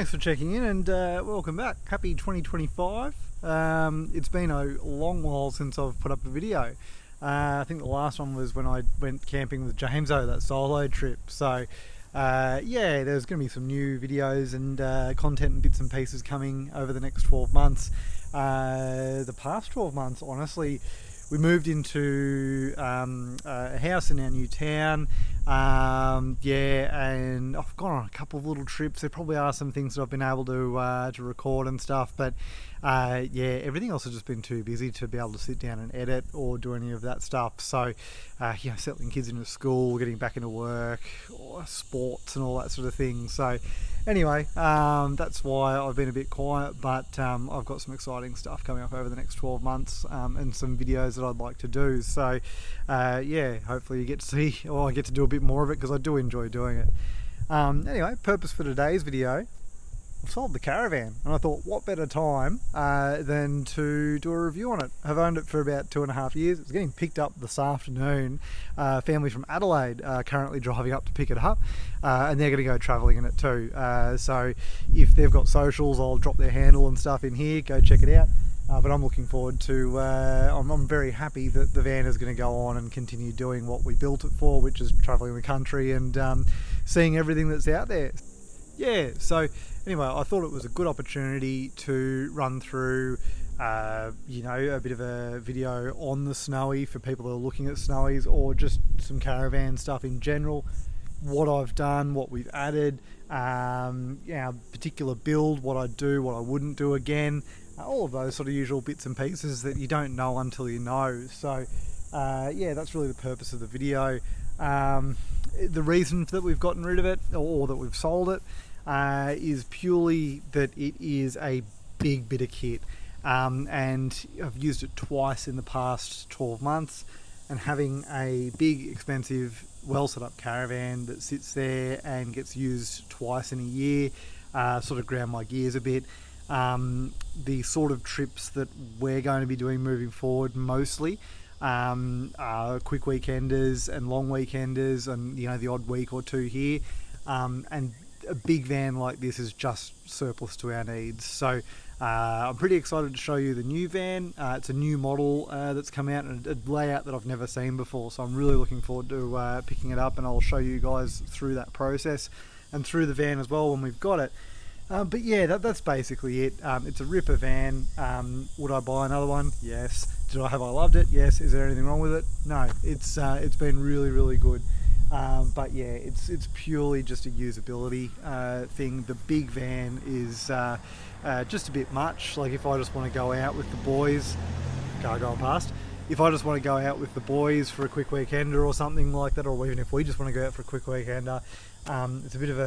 Thanks for checking in and welcome back. Happy 2025. It's been a long while since I've put up a video. I think the last one was when I went camping with Jameso, that solo trip. So yeah, there's going to be some new videos and content and bits and pieces coming over the next 12 months. The past 12 months, honestly, we moved into a house in our new town. Yeah, and I've gone on a couple of little trips. There probably are some things that I've been able to record and stuff, but yeah, everything else has just been too busy to be able to sit down and edit or do any of that stuff. So you know, settling kids into school, getting back into work, or sports and all that sort of thing. So anyway, that's why I've been a bit quiet, but I've got some exciting stuff coming up over the next 12 months and some videos that I'd like to do. So yeah, hopefully you get to see, or I get to do a bit more of it, because I do enjoy doing it. Anyway, purpose for today's video, I've sold the caravan, and I thought what better time than to do a review on it. I've owned it for about 2.5 years. It's getting picked up this afternoon. Family from Adelaide are currently driving up to pick it up, and they're going to go travelling in it too. So if they've got socials, I'll drop their handle and stuff in here, go check it out. But I'm looking forward to, I'm very happy that the van is going to go on and continue doing what we built it for, which is travelling the country and seeing everything that's out there. Yeah, so anyway, I thought it was a good opportunity to run through, you know, a bit of a video on the Snowy for people who are looking at Snowies, or just some caravan stuff in general. What I've done, what we've added, yeah, particular build, what I do, what I wouldn't do again. All of those sort of usual bits and pieces that you don't know until you know. So yeah, that's really the purpose of the video. The reason that we've gotten rid of it, or that we've sold it, is purely that it is a big bit of kit, and I've used it twice in the past 12 months, and having a big, expensive, well set up caravan that sits there and gets used twice in a year sort of ground my gears a bit. The sort of trips that we're going to be doing moving forward mostly are quick weekenders and long weekenders, and you know, the odd week or two here, and a big van like this is just surplus to our needs. So I'm pretty excited to show you the new van. It's a new model that's come out, and a layout that I've never seen before, so I'm really looking forward to picking it up, and I'll show you guys through that process and through the van as well when we've got it. But yeah, that's basically it. It's a ripper van. Would I buy another one? Yes. Have I loved it? Yes. Is there anything wrong with it? No. It's been really good. But yeah, it's purely just a usability thing. The big van is just a bit much. Like if I just want to go out with the boys, car going past. If I just want to go out with the boys for a quick weekender or something like that, or even if we just want to go out for a quick weekender, it's a bit of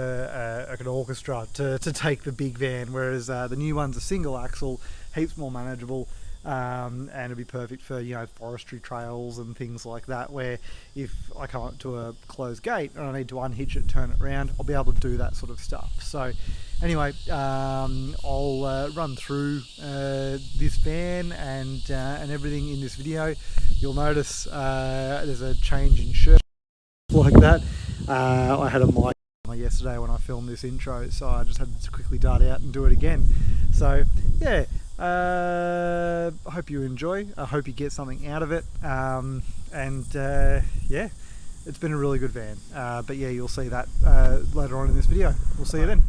like an orchestra to take the big van, whereas the new one's a single axle, heaps more manageable, and it'd be perfect for, you know, forestry trails and things like that, where if I come up to a closed gate and I need to unhitch it, turn it around, I'll be able to do that sort of stuff. So anyway, I'll run through this van and everything in this video. You'll notice there's a change in shirt like that. I had a mic yesterday when I filmed this intro, so I just had to quickly dart out and do it again. So yeah, I hope you enjoy. I hope you get something out of it. And yeah, it's been a really good van. But yeah, you'll see that later on in this video. We'll see you then.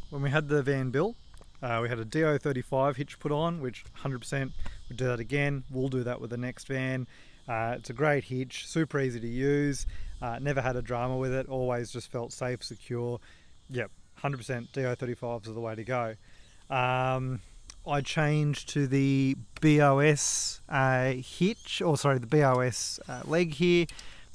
When we had the van built, we had a DO35 hitch put on, which 100% would do that again. We'll do that with the next van. It's a great hitch, super easy to use. Never had a drama with it, always just felt safe, secure. Yep, 100% DO35s are the way to go. I changed to the BOS hitch, or sorry, the BOS leg here.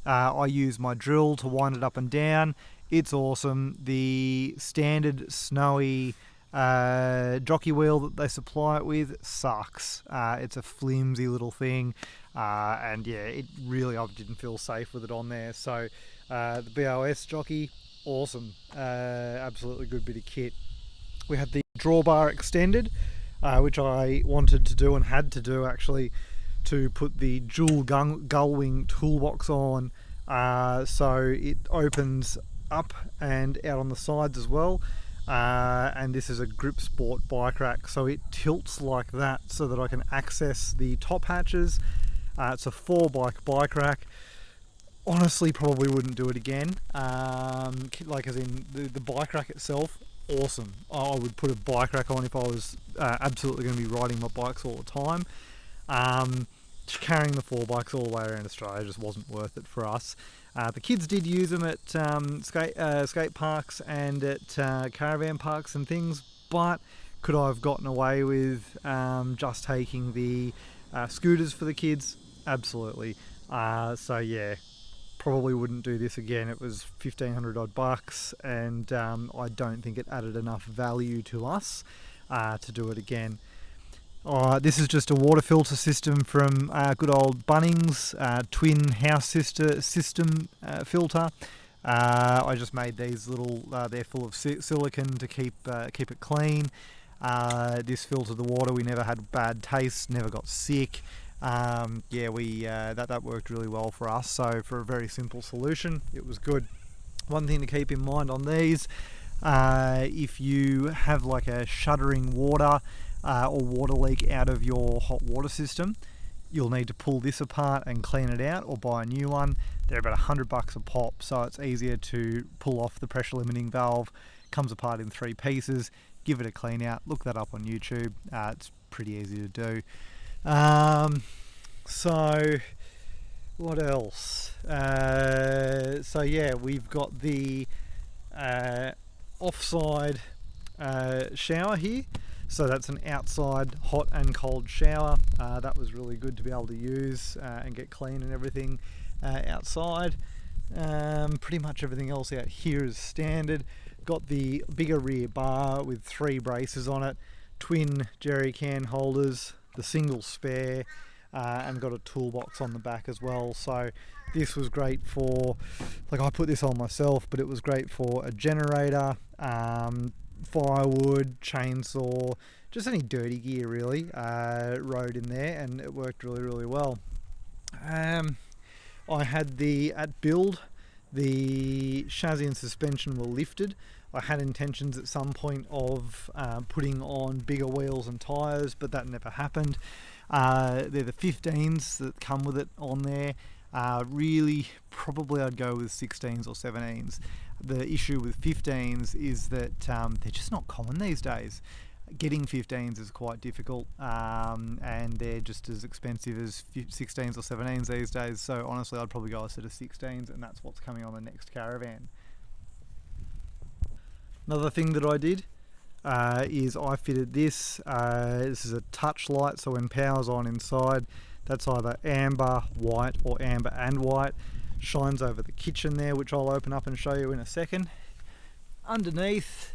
I use my drill to wind it up and down. It's awesome. The standard Snowy jockey wheel that they supply it with sucks. It's a flimsy little thing, and yeah, it really, I didn't feel safe with it on there. So the BOS jockey, awesome, absolutely good bit of kit. We had the drawbar extended, which I wanted to do and had to do actually, to put the dual gull wing toolbox on, so it opens up and out on the sides as well. and this is a grip sport bike rack, so it tilts like that so that I can access the top hatches. It's a 4-bike rack. Honestly, probably wouldn't do it again. Like as in the bike rack itself, awesome. I would put a bike rack on if I was absolutely going to be riding my bikes all the time. Carrying the 4 bikes all the way around Australia just wasn't worth it for us. The kids did use them at skate parks and at caravan parks and things, but could I have gotten away with just taking the scooters for the kids? Absolutely. So yeah, probably wouldn't do this again. It was 1,500 odd bucks, and I don't think it added enough value to us to do it again. This is just a water filter system from good old Bunnings, twin house system filter. I just made these little, they're full of silicone to keep it clean. This filtered the water. We never had bad taste, never got sick. Yeah, that worked really well for us. So for a very simple solution, it was good. One thing to keep in mind on these, if you have like a shuddering water or water leak out of your hot water system, you'll need to pull this apart and clean it out or buy a new one. They're about $100 a pop, so it's easier to pull off the pressure limiting valve. Comes apart in 3 pieces. Give it a clean out. Look that up on YouTube. It's pretty easy to do. So what else? So yeah, we've got the offside shower here. So that's an outside hot and cold shower. That was really good to be able to use and get clean and everything outside. Pretty much everything else out here is standard. Got the bigger rear bar with 3 braces on it, twin jerry can holders, the single spare, and got a toolbox on the back as well. So this was great for, like, I put this on myself, but it was great for a generator, firewood, chainsaw, just any dirty gear really, rode in there, and it worked really well. I had at build, the chassis and suspension were lifted. I had intentions at some point of putting on bigger wheels and tyres, but that never happened. They're the 15s that come with it on there. Really, probably I'd go with 16s or 17s. The issue with 15s is that they're just not common these days. Getting 15s is quite difficult, and they're just as expensive as 16s or 17s these days. So honestly, I'd probably go a set of 16s, and that's what's coming on the next caravan. Another thing that I did is I fitted this. This is a touch light, so when power's on inside, that's either amber, white, or amber and white. Shines over the kitchen there, which I'll open up and show you in a second. Underneath,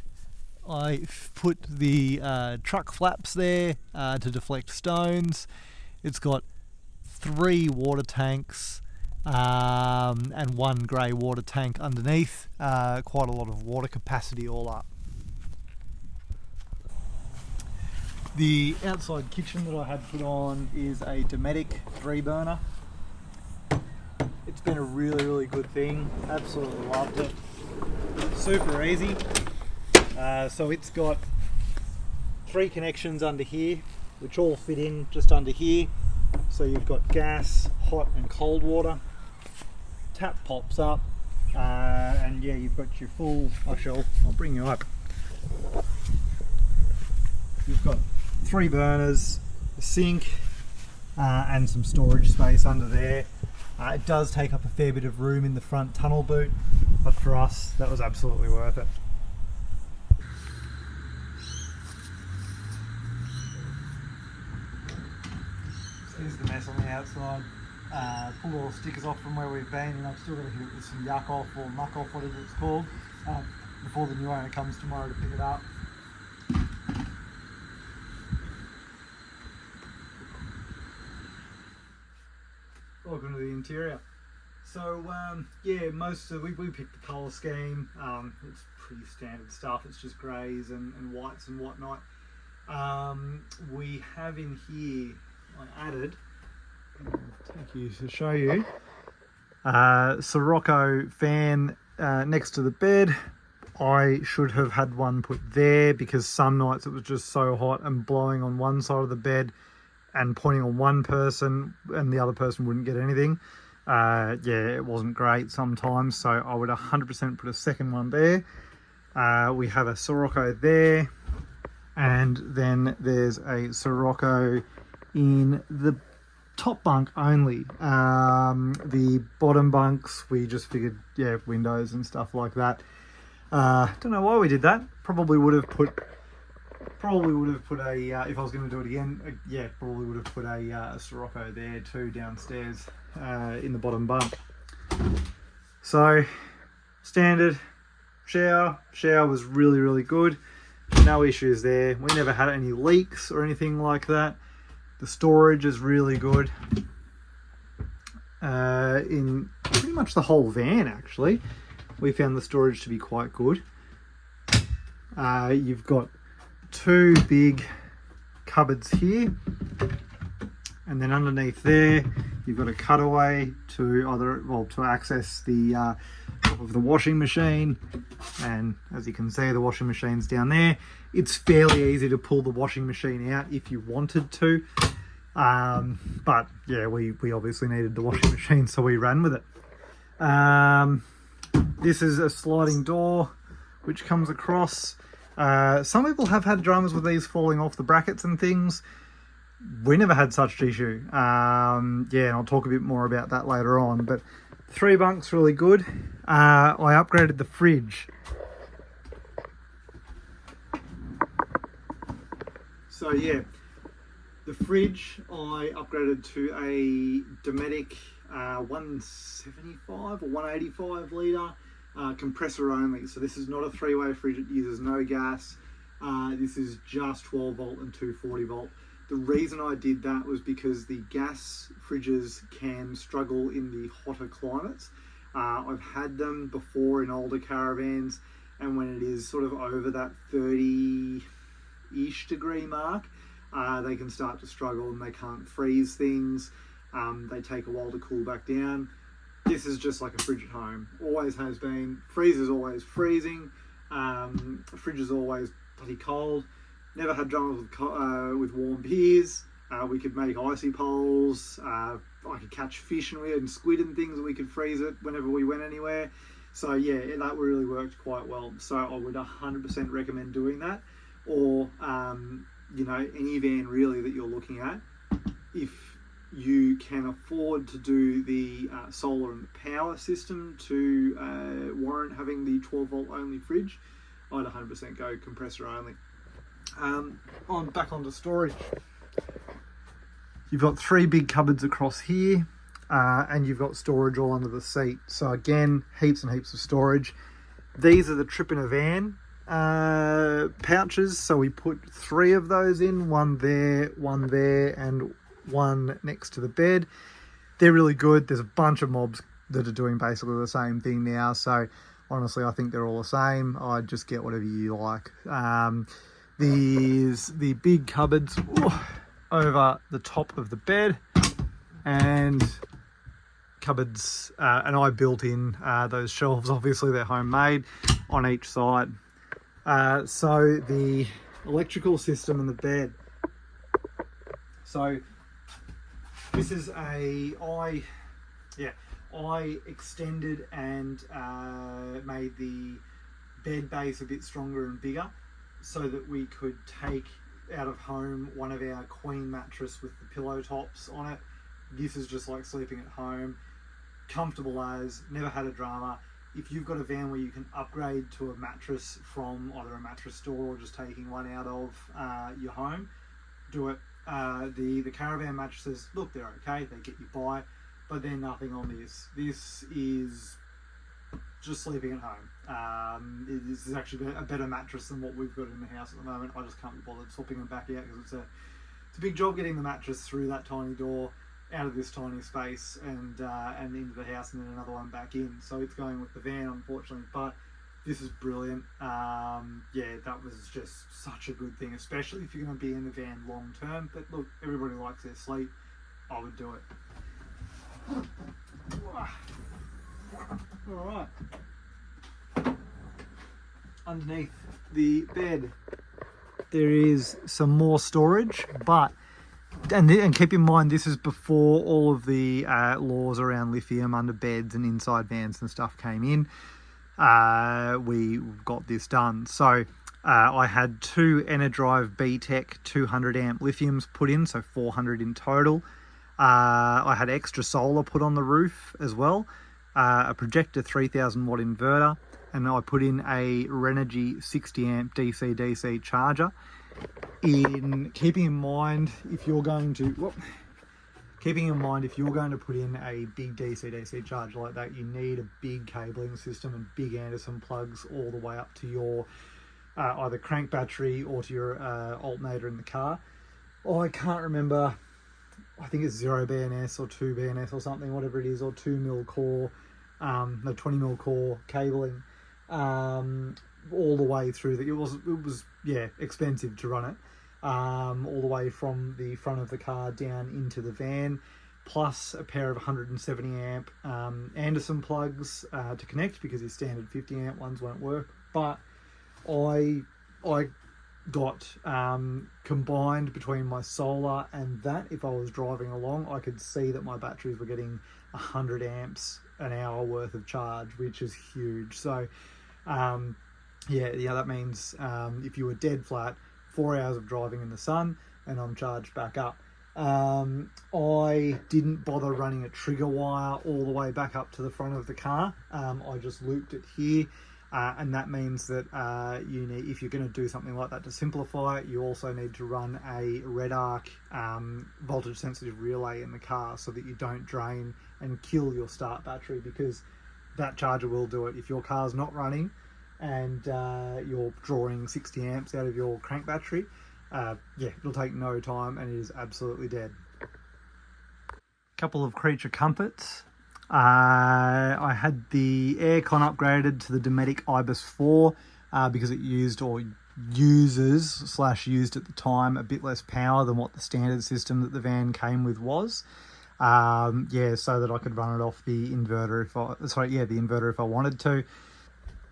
I put the truck flaps there to deflect stones. It's got 3 water tanks and 1 grey water tank underneath. Quite a lot of water capacity all up. The outside kitchen that I had put on is a Dometic 3-burner. It's been a really good thing. Absolutely loved it. Super easy. So it's got 3 connections under here, which all fit in just under here. So you've got gas, hot and cold water. Tap pops up, and yeah, you've got your full. I'll bring you up. You've got 3 burners, a sink, and some storage space under there. It does take up a fair bit of room in the front tunnel boot, but for us, that was absolutely worth it. Here's the mess on the outside. Pulled all the stickers off from where we've been, and I've still got to hit it with some yuck off or muck off, whatever it's called, before the new owner comes tomorrow to pick it up. Welcome to the interior. So yeah, we picked the colour scheme. It's pretty standard stuff. It's just greys and whites and whatnot. We have in here, I added, take you to show you, Sirocco fan next to the bed. I should have had one put there because some nights it was just so hot and blowing on one side of the bed and pointing on one person and the other person wouldn't get anything. Yeah, it wasn't great sometimes, so I would 100% put a second one there. We have a Sirocco there, and then there's a Sirocco in the top bunk only. The bottom bunks, we just figured, yeah, windows and stuff like that. Don't know why we did that. Probably would have put a, if I was going to do it again, yeah, probably would have put a Sirocco there too downstairs in the bottom bunk. So, standard shower was really, really good. No issues there. We never had any leaks or anything like that. The storage is really good. In pretty much the whole van, actually, we found the storage to be quite good. You've got two big cupboards here, and then underneath there you've got a cutaway to access the top of the washing machine. And as you can see, the washing machine's down there. It's fairly easy to pull the washing machine out if you wanted to, but yeah, we obviously needed the washing machine, so we ran with it. This is a sliding door which comes across. Some people have had dramas with these falling off the brackets and things. We never had such issue. Yeah, and I'll talk a bit more about that later on. But 3 bunks, really good. I upgraded the fridge. So yeah, the fridge I upgraded to a Dometic 175 or 185 litre. Compressor only, so this is not a 3-way fridge. It uses no gas. This is just 12 volt and 240 volt. The reason I did that was because the gas fridges can struggle in the hotter climates. I've had them before in older caravans, and when it is sort of over that 30-ish degree mark, they can start to struggle and they can't freeze things. They take a while to cool back down. This is just like a fridge at home. Always has been. Freezer's always freezing. Fridge is always bloody cold. Never had dramas with warm beers. We could make icy poles. I could catch fish and squid and things, and we could freeze it whenever we went anywhere. So yeah, that really worked quite well. So I would 100% recommend doing that. Or you know, any van really that you're looking at. If you can afford to do the solar and the power system to warrant having the 12 volt only fridge, I'd 100% go compressor only. Back onto storage. You've got 3 big cupboards across here, and you've got storage all under the seat. So again, heaps and heaps of storage. These are the trip in a van pouches. So we put 3 of those in, one there, and one next to the bed. They're really good. There's a bunch of mobs that are doing basically the same thing now, so honestly I think they're all the same. I'd just get whatever you like. There's the big cupboards over the top of the bed, and cupboards, and I built in those shelves. Obviously they're homemade, on each side. So the electrical system in the bed. So this is I extended and made the bed base a bit stronger and bigger so that we could take out of home one of our queen mattress with the pillow tops on it. This is just like sleeping at home. Comfortable as, never had a drama. If you've got a van where you can upgrade to a mattress from either a mattress store or just taking one out of your home, do it. The caravan mattresses, look, they're okay, they get you by, but they're nothing on this. This is just sleeping at home. This is actually a better mattress than what we've got in the house at the moment. I just can't be bothered swapping them back out because it's a big job getting the mattress through that tiny door, out of this tiny space, and into the house, and then another one back in. So it's going with the van, unfortunately, but this is brilliant. Yeah, that was just such a good thing, especially if you're going to be in the van long term. But look, everybody likes their sleep. I would do it. All right. underneath the bed there is some more storage, but and keep in mind this is before all of the laws around lithium under beds and inside vans and stuff came in. We got this done. So I had two Enerdrive B-Tech 200 amp lithiums put in, so 400 in total. I had extra solar put on the roof as well, a projector 3000 watt inverter, and I put in a Renogy 60 amp DC-DC charger. Keeping in mind if you're going to put in a big DC-DC charger like that, you need a big cabling system and big Anderson plugs all the way up to your either crank battery or to your alternator in the car. I can't remember, I think it's 0 BNS or 2 BNS or something, whatever it is, or 2mm core, 20mm core cabling, all the way through. It was expensive to run it, all the way from the front of the car down into the van, plus a pair of 170 amp Anderson plugs to connect, because your standard 50 amp ones won't work. But I got combined between my solar and that, if I was driving along, I could see that my batteries were getting 100 amps an hour worth of charge, which is huge. So that means if you were dead flat, 4 hours of driving in the sun and I'm charged back up. I didn't bother running a trigger wire all the way back up to the front of the car. I just looped it here. And that means that if you're going to do something like that to simplify it, you also need to run a red arc voltage sensitive relay in the car, so that you don't drain and kill your start battery, because that charger will do it. If your car's not running and you're drawing 60 amps out of your crank battery, it'll take no time and it is absolutely dead. Couple of creature comforts. I had the aircon upgraded to the Dometic Ibis 4 because it used at the time a bit less power than what the standard system that the van came with was. So that I could run it off the inverter if I wanted to.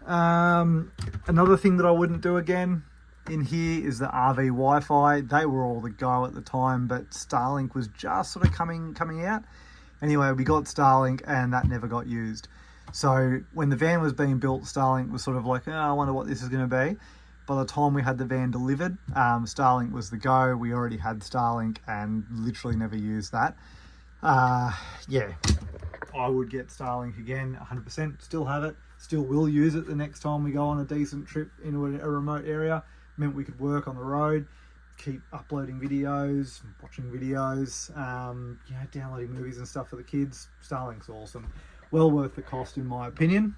Another thing that I wouldn't do again in here is the RV Wi-Fi. They were all the go at the time, but Starlink was just sort of coming out. Anyway, we got Starlink and that never got used. So when the van was being built, Starlink was sort of like, I wonder what this is going to be. By the time we had the van delivered, Starlink was the go. We already had Starlink and literally never used that. I would get Starlink again, 100%. Still have it. Still will use it the next time we go on a decent trip into a remote area. Meant we could work on the road, keep uploading videos, watching videos, downloading movies and stuff for the kids. Starlink's awesome. Well worth the cost in my opinion.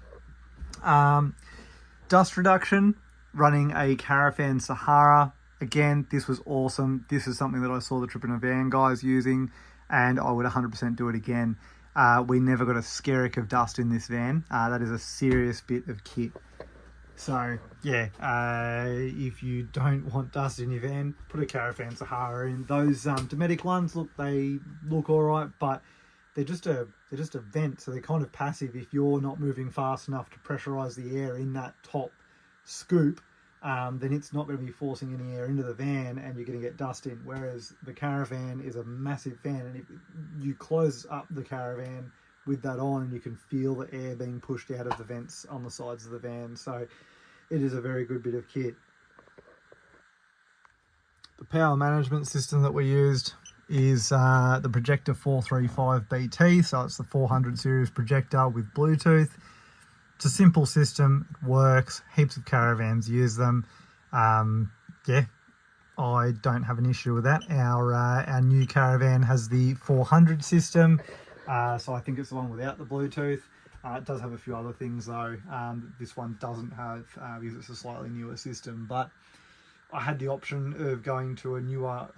Dust reduction, running a Caravan Sahara. Again, this was awesome. This is something that I saw the Trip in a Van guys using, and I would 100% do it again. We never got a skerrick of dust in this van. That is a serious bit of kit. So if you don't want dust in your van, put a Caravan Sahara in. Those Dometic ones, they look all right, but they're just a vent, so they're kind of passive. If you're not moving fast enough to pressurize the air in that top scoop, then it's not going to be forcing any air into the van and you're going to get dust in. Whereas the Caravan is a massive fan, and if you close up the Caravan with that on, and you can feel the air being pushed out of the vents on the sides of the van. So it is a very good bit of kit. The power management system that we used is the Projector 435BT. So it's the 400 series projector with Bluetooth. It's a simple system. It works. Heaps of caravans use them. I don't have an issue with that. Our new Caravan has the 400 system. So I think it's the one without the Bluetooth. It does have a few other things though. This one doesn't have, because it's a slightly newer system. But I had the option of going to a newer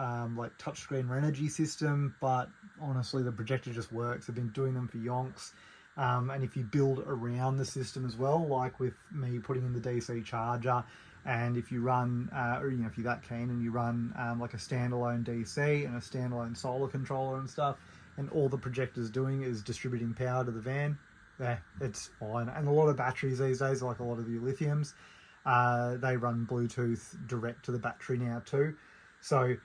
touchscreen Renogy system, but honestly the projector just works. I've been doing them for yonks. And if you build around the system as well, like with me putting in the DC charger, and if you run, if you're that keen and you run like a standalone DC and a standalone solar controller and stuff, and all the projector's doing is distributing power to the van, it's fine. And a lot of batteries these days, like a lot of the lithiums, they run Bluetooth direct to the battery now too. So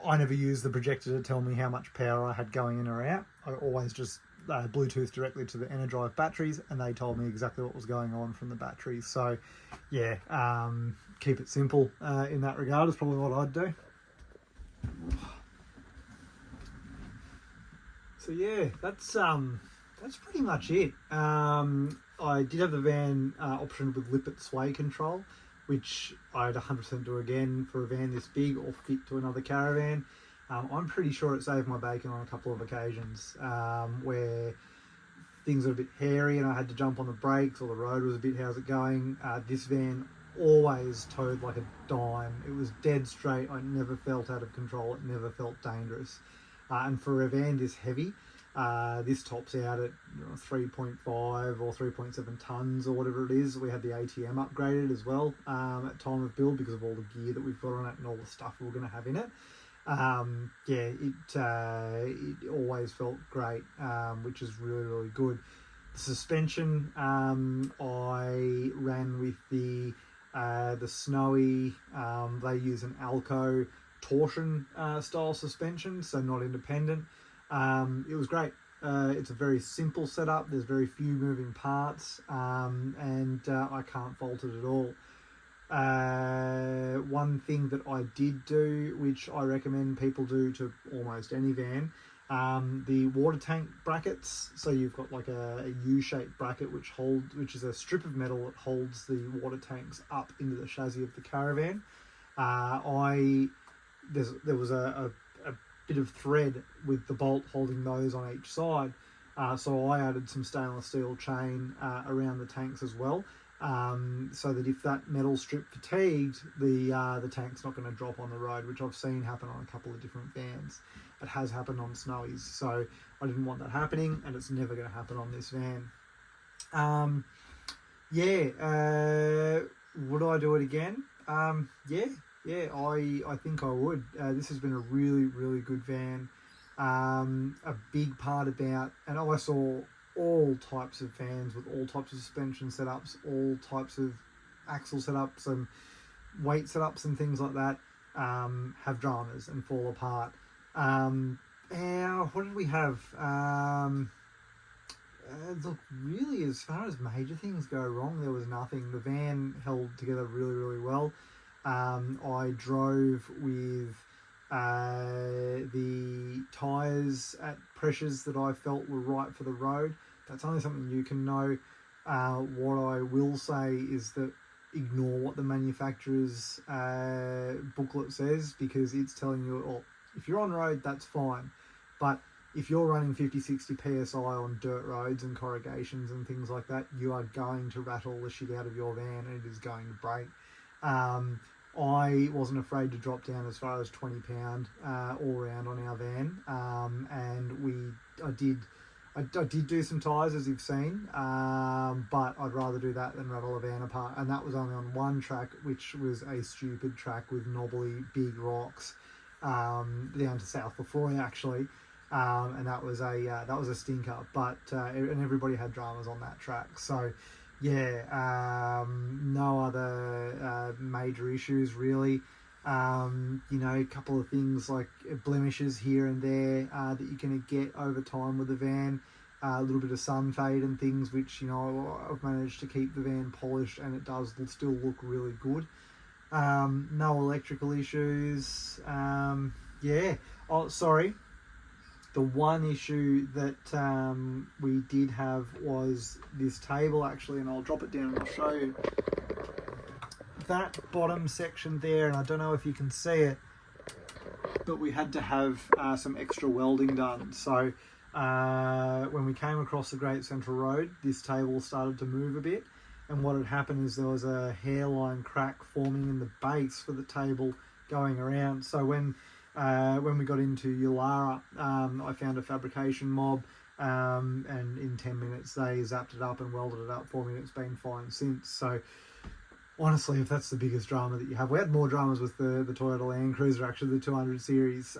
I never used the projector to tell me how much power I had going in or out. I always just Bluetooth directly to the Energive batteries, and they told me exactly what was going on from the batteries. So yeah, keep it simple in that regard is probably what I'd do. So yeah, that's pretty much it. I did have the van option with lippet sway control, which I'd 100% do again for a van this big or fit to another caravan. I'm pretty sure it saved my bacon on a couple of occasions where things were a bit hairy and I had to jump on the brakes, or the road was a bit, how's it going? This van always towed like a dime. It was dead straight. I never felt out of control. It never felt dangerous. And for a van this heavy, this tops out at 3.5 or 3.7 tons or whatever it is. We had the ATM upgraded as well at time of build because of all the gear that we've got on it and all the stuff we're going to have in it. Yeah, it always felt great, which is really, really good. The suspension, I ran with the Snowy. They use an Alco torsion style suspension, so not independent. It was great. It's a very simple setup. There's very few moving parts, and I can't fault it at all. One thing that I did do, which I recommend people do to almost any van, the water tank brackets. So you've got like a U-shaped bracket which is a strip of metal that holds the water tanks up into the chassis of the caravan. There was a bit of thread with the bolt holding those on each side, so I added some stainless steel chain around the tanks as well, so that if that metal strip fatigued, the tank's not going to drop on the road, which I've seen happen on a couple of different vans. It has happened on Snowies, so I didn't want that happening, and it's never going to happen on this van. Would I do it again? Yeah, I think I would. This has been a really, really good van. A big part about, and I saw all types of vans with all types of suspension setups, all types of axle setups and weight setups and things like that, have dramas and fall apart. What did we have? Look, really, as far as major things go wrong, there was nothing. The van held together really, really well. I drove with the tyres at pressures that I felt were right for the road. That's only something you can know. What I will say is that ignore what the manufacturer's booklet says, because it's telling you, oh, if you're on road, that's fine. But if you're running 50-60 PSI on dirt roads and corrugations and things like that, you are going to rattle the shit out of your van and it is going to break. I wasn't afraid to drop down as far as 20 pound all round on our van, and I did do some tyres, as you've seen, but I'd rather do that than rattle a van apart, and that was only on one track, which was a stupid track with knobbly big rocks down to South Lefroy actually, and that was a stinker, but and everybody had dramas on that track. So yeah, no other major issues really. A couple of things like blemishes here and there that you're going to get over time with the van, a little bit of sun fade and things, which I've managed to keep the van polished and it does still look really good. No electrical issues. Oh, sorry. The one issue that we did have was this table actually, and I'll drop it down and I'll show you. That bottom section there, and I don't know if you can see it, but we had to have some extra welding done. So when we came across the Great Central Road, this table started to move a bit, and what had happened is there was a hairline crack forming in the base for the table going around. So when we got into Ulara, I found a fabrication mob, and in 10 minutes they zapped it up and welded it up for me, and it's been fine since. So honestly, if that's the biggest drama that you have, we had more dramas with the Toyota Land Cruiser, actually the 200 series,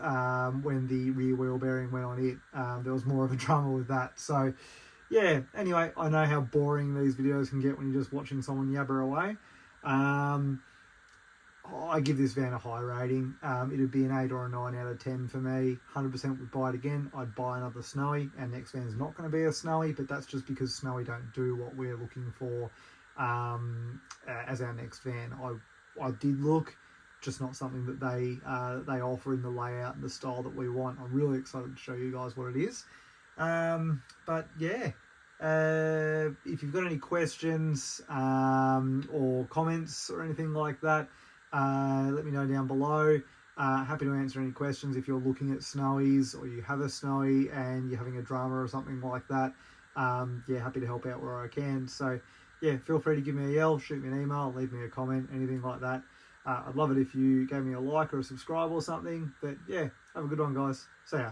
when the rear wheel bearing went on it. There was more of a drama with that. So yeah, anyway, I know how boring these videos can get when you're just watching someone yabber away. I give this van a high rating. It'd be an 8 or a 9 out of 10 for me. 100% would buy it again. I'd buy another Snowy. Our next van's not going to be a Snowy, but that's just because Snowy don't do what we're looking for as our next van. I did look, just not something that they offer in the layout and the style that we want. I'm really excited to show you guys what it is. But yeah, if you've got any questions or comments or anything like that, let me know down below. Happy to answer any questions if you're looking at Snowies or you have a Snowy and you're having a drama or something like that. Yeah, happy to help out where I can. So yeah, feel free to give me a yell, shoot me an email, leave me a comment, anything like that. I'd love it if you gave me a like or a subscribe or something. But yeah, have a good one, guys. See ya.